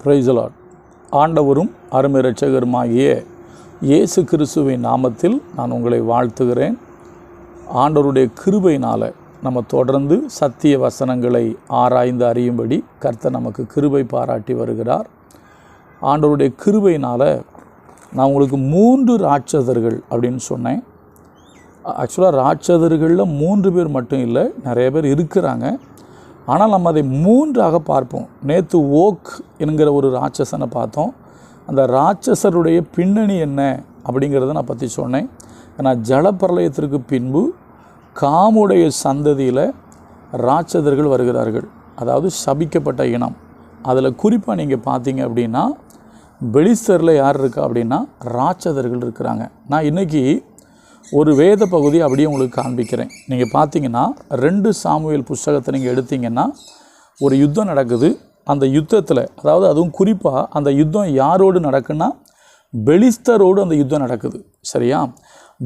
Praise the Lord. ஆண்டவரும் அருமை இரட்சகருமாகிய இயேசு கிறிஸ்துவின் நாமத்தில் நான் உங்களை வாழ்த்துகிறேன். ஆண்டவருடைய கிருபையினால் நம்ம தொடர்ந்து சத்திய வசனங்களை ஆராய்ந்து அறியும்படி கர்த்தர் நமக்கு கிருபை பாராட்டி வருகிறார். ஆண்டவருடைய கிருபையினால் நான் உங்களுக்கு 3 ராட்சதர்கள் அப்படின்னு சொன்னேன். ஆக்சுவலாக ராட்சதர்களில் 3 பேர் மட்டும் இல்லை, நிறைய பேர் இருக்கிறாங்க. ஆனால் நம்ம அதை 3ஆக பார்ப்போம். நேற்று ஓக் என்கிற ஒரு ராட்சசனை பார்த்தோம். அந்த ராட்சசருடைய பின்னணி என்ன அப்படிங்கிறத நான் பற்றி சொன்னேன். ஏன்னா ஜலப்பிரளயத்திற்கு பின்பு காமுடைய சந்ததியில் ராட்சதர்கள் வருகிறார்கள், அதாவது சபிக்கப்பட்ட இனம். அதில் குறிப்பாக நீங்கள் பார்த்தீங்க அப்படின்னா பெலிஸ்தரில் யார் இருக்கா அப்படின்னா ராட்சதர்கள் இருக்கிறாங்க. நான் இன்றைக்கி ஒரு வேத பகுதி அப்படியே உங்களுக்கு காண்பிக்கிறேன். நீங்கள் பார்த்தீங்கன்னா 2 சாமுவேல் புஸ்தகத்தை நீங்கள் எடுத்தீங்கன்னா ஒரு யுத்தம் நடக்குது. அந்த யுத்தத்தில், அதாவது அதுவும் குறிப்பாக அந்த யுத்தம் யாரோடு நடக்குன்னா பெலிஸ்தரோடு அந்த யுத்தம் நடக்குது. சரியா?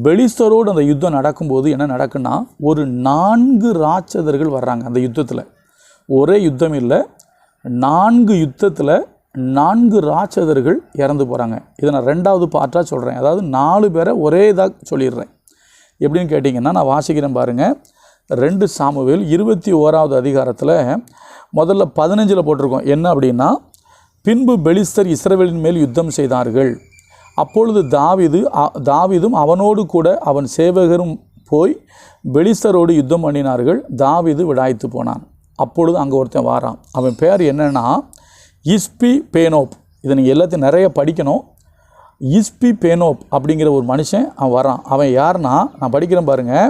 பெலிஸ்தரோடு அந்த யுத்தம் நடக்கும்போது என்ன நடக்குன்னா ஒரு 4 ராட்சதர்கள் வர்றாங்க அந்த யுத்தத்தில். ஒரே யுத்தம் இல்லை, 4 யுத்தத்தில் 4 ராட்சதர்கள் இறந்து போகிறாங்க. இதை நான் 2வது பார்ட்டாக சொல்கிறேன். அதாவது 4 பேரை ஒரே இதாக சொல்லிடுறேன். எப்படின்னு கேட்டிங்கன்னா நான் வாசிக்கிறேன் பாருங்கள். 2 சாமுவேல் 21வது அதிகாரத்தில் முதல்ல 15 போட்டிருக்கோம். என்ன அப்படின்னா, பின்பு பெலிஸ்தர் இஸ்ரவேலின் மேல் யுத்தம் செய்தார்கள். அப்பொழுது தாவீதும் அவனோடு கூட அவன் சேவகரும் போய் பெலிஸ்தரோடு யுத்தம் பண்ணினார்கள். தாவீது விடாய்த்து போனான். அப்பொழுது அங்கே ஒருத்தன் வாரான். அவன் பேர் என்னென்னா இஸ்பி பேனோப். இதை நீங்கள் எல்லாத்தையும் நிறைய படிக்கணும். இஸ்பி பேனோப் அப்படிங்கிற ஒரு மனுஷன் அவன் வரான். அவன் யாருன்னா, நான் படிக்கிறேன் பாருங்கள்.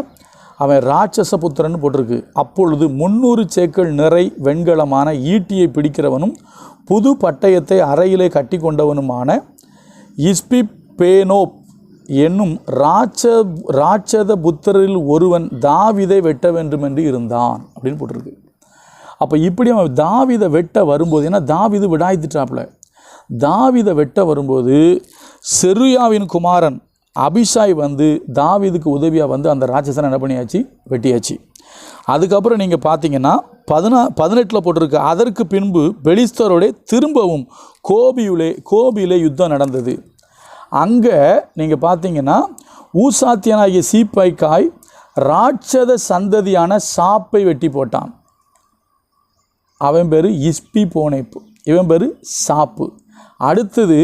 அவன் ராட்சச புத்திரன்னு போட்டிருக்கு. அப்பொழுது 300 சேக்கல் நிறை வெண்கலமான ஈட்டியை பிடிக்கிறவனும் புது பட்டயத்தை அறையிலே கட்டி கொண்டவனுமான இஸ்பி பேனோப் என்னும் ராட்சத புத்திரில் ஒருவன் தாவீதை வெட்ட வேண்டும் என்று இருந்தான் அப்படின்னு போட்டிருக்கு. அப்போ இப்படி அவன் தாவீதை வெட்ட வரும்போது, ஏன்னா தாவீது விடாய்த்துட்டாப்புல, தாவீதை வெட்ட வரும்போது செருயாவின் குமாரன் அபிஷாய் வந்து தாவீதுக்கு உதவியாக வந்து அந்த ராட்சசனை என்ன பண்ணியாச்சு, வெட்டியாச்சு. அதுக்கப்புறம் நீங்கள் பார்த்தீங்கன்னா 18 போட்டிருக்கு. அதற்கு பின்பு பெலிஸ்தரோட திரும்பவும் கோபியிலே யுத்தம் நடந்தது. அங்கே நீங்கள் பார்த்தீங்கன்னா ஊசாத்தியனாகிய சீப்பாய்க்காய் ராட்சத சந்ததியான சாப்பை வெட்டி போட்டான். அவன் பேர் இஸ்பி போனேப்பு, இவன் பேர் சாப்பு. அடுத்தது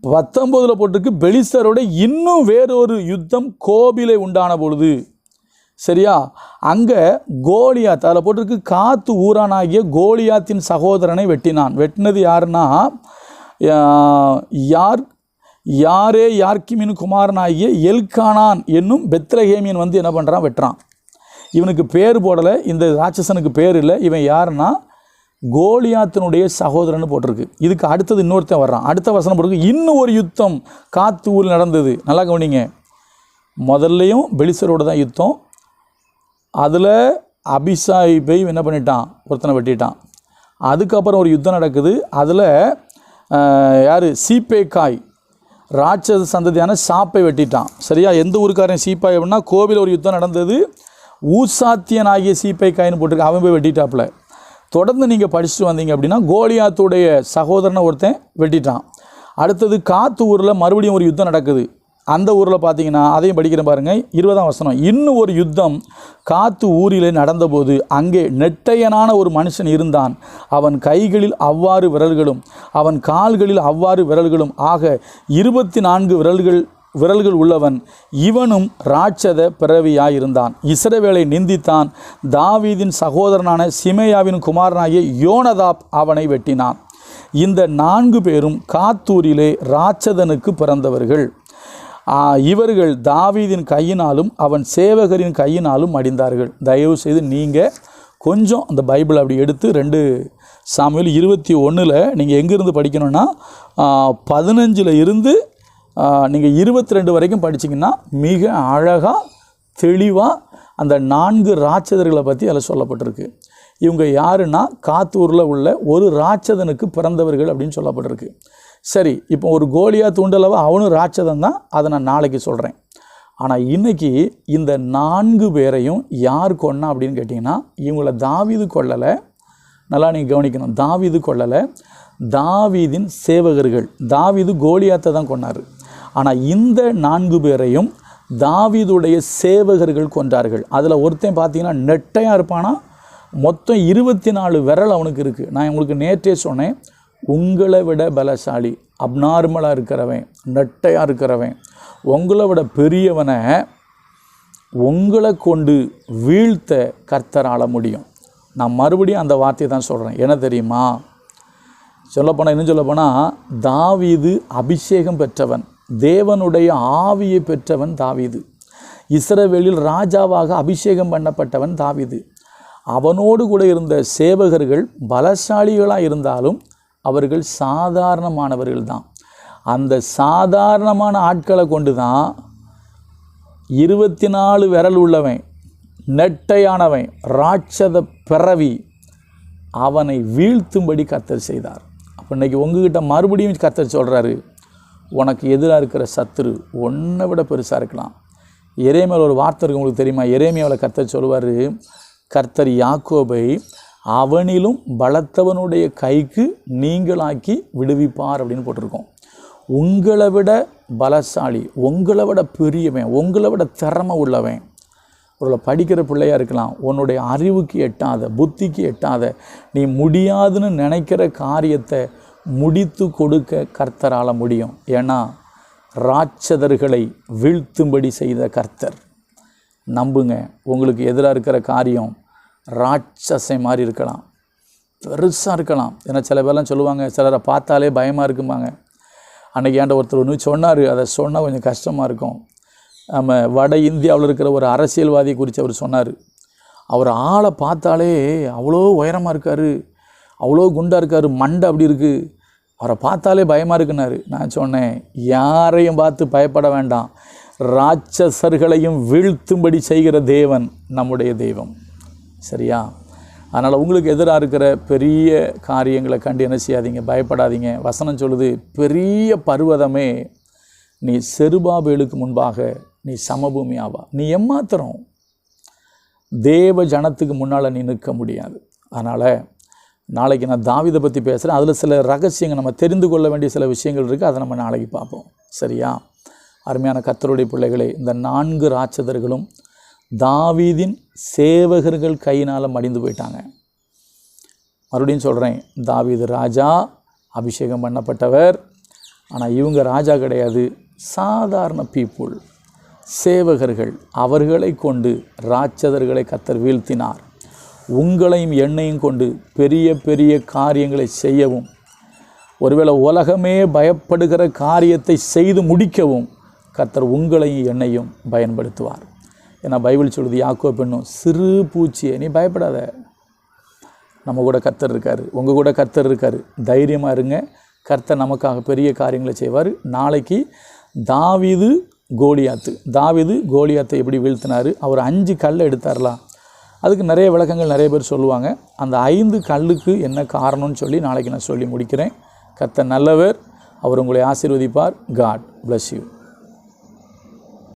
19 போட்டிருக்கு. பெலிஸ்தரோட இன்னும் வேறொரு யுத்தம் கோபிலே உண்டான பொழுது, சரியா, அங்கே கோலியாத், அதில் போட்டிருக்கு காத்து ஊரானாகிய கோலியாத்தின் சகோதரனை வெட்டினான். வெட்டினது யாருன்னா யார்கிமின் குமாரனாகிய எல்கானான் என்னும் பெத்லகேமியன் வந்து என்ன பண்ணுறான், வெட்டுறான். இவனுக்கு பேர் போடலை, இந்த ராட்சசனுக்கு பேர் இல்லை. இவன் யாருன்னா கோலியாத்தினுடைய சகோதரன்னு போட்டிருக்கு. இதுக்கு அடுத்தது இன்னொருத்தன் வர்றான். அடுத்த வசனம் போட்டிருக்கு, இன்னும் ஒரு யுத்தம் காத்து ஊரில் நடந்தது. நல்லா கவனிங்க. முதல்லையும் பெலிஸ்தரோடு தான் யுத்தம். அதில் அபிஷாய் போய் என்ன பண்ணிட்டான், ஒருத்தனை வெட்டிட்டான். அதுக்கப்புறம் ஒரு யுத்தம் நடக்குது. அதில் யார், சீப்பேக்காய் ராட்சத சந்ததியான சாப்பை வெட்டிட்டான். சரியா? எந்த ஊருக்காரன் சீப்பாய் அப்படின்னா கோவில் ஒரு யுத்தம் நடந்தது. ஊசாத்தியனாகிய சீப்பைக்காயின்னு போட்டிருக்கு. அவன் போய் வெட்டிட்டாப்புல. தொடர்ந்து நீங்கள் படிச்சுட்டு வந்தீங்க அப்படின்னா கோலியாத்துடைய சகோதரனை ஒருத்தன் வெட்டிட்டான். அடுத்தது காத்து ஊரில் மறுபடியும் ஒரு யுத்தம் நடக்குது. அந்த ஊரில் பார்த்தீங்கன்னா அதையும் படிக்கிறேன் பாருங்கள். 20ஆம் வசனம். இன்னும் ஒரு யுத்தம் காத்து ஊரிலே நடந்தபோது அங்கே நெட்டையனான ஒரு மனுஷன் இருந்தான். அவன் கைகளில் அவ்வாறு விரல்களும் அவன் கால்களில் அவ்வாறு விரல்களும் ஆக 24 விரல்கள் உள்ளவன். இவனும் ராட்சத பிறவியாயிருந்தான். இஸ்ரவேலை நிந்தித்தான். தாவீதின் சகோதரனான சிமேயாவின் குமாரனாகிய யோனதாப் அவனை வெட்டினான். இந்த 4 பேரும் காத்தூரிலே ராட்சதனுக்கு பிறந்தவர்கள். இவர்கள் தாவீதின் கையினாலும் அவன் சேவகரின் கையினாலும் மடிந்தார்கள். தயவு செய்து நீங்கள் கொஞ்சம் அந்த பைபிள் அப்படி எடுத்து 2 சாமுவேல் 21 நீங்கள் எங்கேருந்து படிக்கணும்னா 15 இருந்து நீங்கள் 22 வரைக்கும் படிச்சிங்கன்னா மிக அழகாக தெளிவாக அந்த 4 ராட்சதர்களை பற்றி அதில் சொல்லப்பட்டிருக்கு. இவங்க யாருன்னா காத்தூரில் உள்ள ஒரு ராட்சதனுக்கு பிறந்தவர்கள் அப்படின்னு சொல்லப்பட்டிருக்கு. சரி, இப்போ ஒரு கோலியாத் உண்டளவு அவனும் ராட்சதன் தான், அதை நான் நாளைக்கு சொல்கிறேன். ஆனால் இன்றைக்கி இந்த 4 பேரையும் யார் கொன்னா அப்படின்னு கேட்டிங்கன்னா இவங்கள தாவீது கொல்லலை. நல்லா நீங்கள் கவனிக்கணும். தாவீது கொல்லலை. தாவீதின் சேவகர்கள். தாவீது கோலியாத்தை தான் கொன்னார். ஆனால் இந்த 4 பேரையும் தாவீதுடைய சேவகர்கள் கொன்றார்கள். அதில் ஒருத்தன் பார்த்தீங்கன்னா நெட்டையாக இருப்பானா, மொத்தம் 24 விரல் அவனுக்கு இருக்குது. நான் உங்களுக்கு நேற்றே சொன்னேன், உங்களை விட பலசாலி, அப்நார்மலாக இருக்கிறவன், நெட்டையாக இருக்கிறவன், உங்களை விட பெரியவனை உங்களை கொண்டு வீழ்த்த கர்த்தரால முடியும். நான் மறுபடியும் அந்த வார்த்தையை தான் சொல்கிறேன். என்ன தெரியுமா? இன்னும் சொல்லப்போனால் தாவீது அபிஷேகம் பெற்றவன், தேவனுடைய ஆவியை பெற்றவன் தாவீது. இஸ்ரவேலில் ராஜாவாக அபிஷேகம் பண்ணப்பட்டவன் தாவீது. அவனோடு கூட இருந்த சேவகர்கள் பலசாலிகளாக இருந்தாலும் அவர்கள் சாதாரணமானவர்கள் தான். அந்த சாதாரணமான ஆட்களை கொண்டு தான் 24 விரல் உள்ளவன், நெட்டையானவன், ராட்சத பிறவி, அவனை வீழ்த்தும்படி கர்த்தர் செய்தார். அப்போ இன்றைக்கி உங்ககிட்ட மறுபடியும் கர்த்தர் சொல்கிறாரு, உனக்கு எதிராக இருக்கிற சத்துரு ஒன்றை விட பெருசாக இருக்கலாம். எரேமியாவில் ஒரு வார்த்தை இருக்குது, உங்களுக்கு தெரியுமா? எரேமியாவில் கர்த்தர் சொல்லுவார், கர்த்தர் யாக்கோபை அவனிலும் பலத்தவனுடைய கைக்கு நீங்களாக்கி விடுவிப்பார் அப்படின்னு போட்டிருக்கோம். உங்களை விட பலசாலி, உங்களை விட பெரியவன், உங்களை விட திறமை உள்ளவன், ஒரு படிக்கிற பிள்ளையாக இருக்கலாம், உன்னுடைய அறிவுக்கு எட்டாத, புத்திக்கு எட்டாத, நீ முடியாதுன்னு நினைக்கிற காரியத்தை முடித்து கொடுக்க கர்த்தரால் முடியும். ஏன்னா ராட்சதர்களை வீழ்த்தும்படி செய்த கர்த்தர். நம்புங்க, உங்களுக்கு எதிராக இருக்கிற காரியம் ராட்சசை மாதிரி இருக்கலாம், பெருசாக இருக்கலாம். ஏன்னா சில பேர்லாம் சொல்லுவாங்க, சிலரை பார்த்தாலே பயமாக இருக்குமாங்க. அன்றைக்கி ஏன்ட ஒருத்தர் ஒன்று சொன்னார், அதை சொன்னால் கொஞ்சம் கஷ்டமாக இருக்கும். நம்ம வட இந்தியாவில் இருக்கிற ஒரு அரசியல்வாதியை குறித்து அவர் சொன்னார். அவர் ஆளை பார்த்தாலே அவ்வளோ உயரமாக இருக்கார், அவ்வளோ குண்டாக இருக்கார், மண்டை அப்படி இருக்குது, அவரை பார்த்தாலே பயமாக இருக்குன்னாரு. நான் சொன்னேன், யாரையும் பார்த்து பயப்பட வேண்டாம், ராட்சசர்களையும் வீழ்த்தும்படி செய்கிற தேவன் நம்முடைய தெய்வம். சரியா? அதனால் உங்களுக்கு எதிராக இருக்கிற பெரிய காரியங்களை கண்டு என்ன செய்யாதீங்க, பயப்படாதீங்க. வசனம் சொல்லுது, பெரிய பர்வதமே நீ செருபாபேலுக்கு முன்பாக நீ சமபூமி ஆவா. நீ எம்மாத்திரம் தேவ ஜனத்துக்கு முன்னால் நீ நிற்க முடியாது. அதனால் நாளைக்கு நான் தாவீதை பற்றி பேசுகிறேன். அதில் சில ரகசியங்கள், நம்ம தெரிந்து கொள்ள வேண்டிய சில விஷயங்கள் இருக்குது, அதை நம்ம நாளைக்கு பார்ப்போம். சரியா? அருமையான கர்த்தருடைய பிள்ளைகளே, இந்த 4 ராட்சதர்களும் தாவீதின் சேவகர்கள் கையினால் மடிந்து போயிட்டாங்க. மறுபடியும் சொல்கிறேன், தாவீது ராஜா, அபிஷேகம் பண்ணப்பட்டவர். ஆனால் இவங்க ராஜா கிடையாது, சாதாரண பீப்புள், சேவகர்கள். அவர்களை கொண்டு ராட்சதர்களை கர்த்தர் வீழ்த்தினார். உங்களையும் என்னையும் கொண்டு பெரிய பெரிய காரியங்களை செய்யவும், ஒருவேளை உலகமே பயப்படுகிற காரியத்தை செய்து முடிக்கவும் கர்த்தர் உங்களையும் என்னையும் பயன்படுத்துவார். ஏன்னா பைபிள் சொல்லுது, யாக்கோபு என்னும் சிறு பூச்சியை நீ பயப்படாத, நம்ம கூட கர்த்தர் இருக்கார், உங்கள் கூட கர்த்தர் இருக்கார், தைரியமாக இருங்க, கர்த்தர் நமக்காக பெரிய காரியங்களை செய்வார். நாளைக்கு தாவீது கோலியாத்தை எப்படி வீழ்த்தினார், அவர் 5 கல்லை எடுத்தார்லாம், அதுக்கு நிறைய விளக்கங்கள் நிறைய பேர் சொல்லுவாங்க. அந்த 5 கல்லுக்கு என்ன காரணம்னு சொல்லி நாளைக்கு நான் சொல்லி முடிக்கிறேன். கர்த்தர் நல்லவர், அவர் உங்களை ஆசீர்வதிப்பார். God bless you.